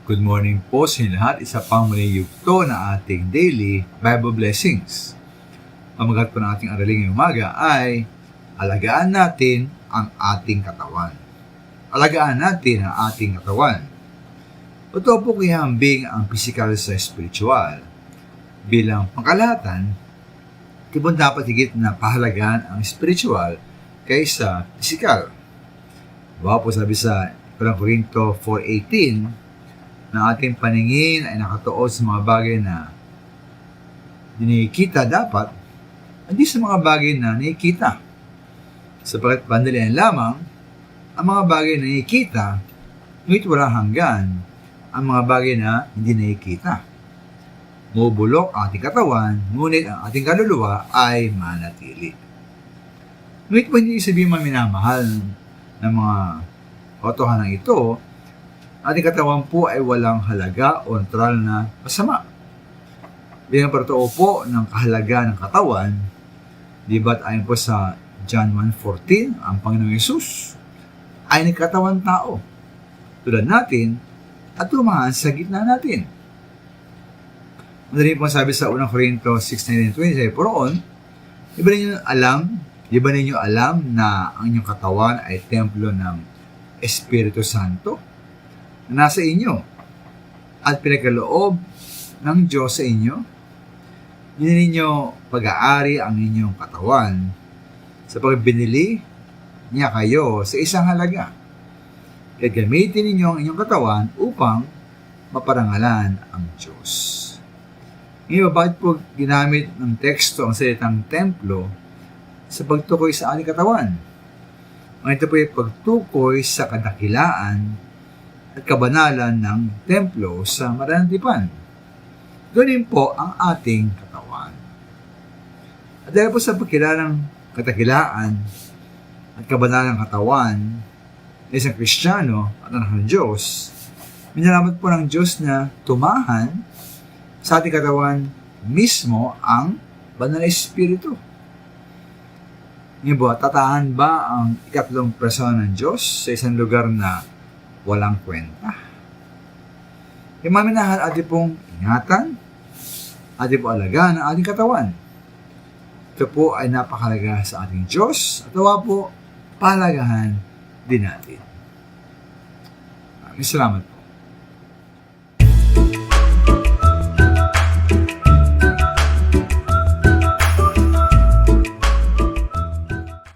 Good morning po sa inyo lahat. Isa pang muli yugto na ating daily Bible blessings. Ang magat po ng ating araling ngayong umaga ay alagaan natin ang ating katawan. Alagaan natin ang ating katawan. Ito po kihambing ang physical sa spiritual. Bilang pangkalahatan, tibon dapat higit na pahalagaan ang spiritual kaysa physical. Bawa po sabi sa 1 Corinto 4:18, na ating paningin ay nakatuon sa mga bagay na dinikita dapat, hindi sa mga bagay na nakikita. Sapagkat bandalian lamang ang mga bagay na nakikita, ngunit walang hanggan ang mga bagay na hindi nakikita. Mubulok ang ating katawan, ngunit ang ating kaluluwa ay manatili. Ngunit pa hindi sabihin maminamahal ng mga katotohanan ito, ating katawan po ay walang halaga o neutral na masama. Bilang pagtotoo po ng kahalaga ng katawan, di ba't ayon po sa John 1:14, ang Panginoong Yesus ay nagkatawan tao, tulad natin at tumahan sa gitna natin. Madali po sabi sa 1 Corinto 6:19-20, poroon, di ba ninyo alam na ang inyong katawan ay templo ng Espiritu Santo na nasa inyo at pinagkaloob ng Diyos sa inyo? Hindi ninyo pag-aari ang inyong katawan sapagkat binili niya kayo sa isang halaga. Kaya gamitin ninyo ang inyong katawan upang maparangalan ang Diyos. Ngayon, bakit po ginamit ng teksto ang salitang templo sa pagtukoy sa ating katawan? Ito po ay pagtukoy sa kadakilaan at kabanalan ng templo sa marantipan. Ganun po ang ating katawan. At dahil po sa pagkilalang kadakilaan at kabanalan ng katawan ng isang Kristiyano at anak ng Diyos, minalamat po ng Diyos na tumahan sa ating katawan mismo ang banal na Espiritu. Ngayon po, tatahan ba ang ikatlong persona ng Diyos sa isang lugar na walang kwenta? Yung maminahal, ating pong ingatan, ating po alagaan ang ating katawan. Ito po ay napakalaga sa ating Diyos at nawa po, pahalagahan din natin. Maraming salamat po.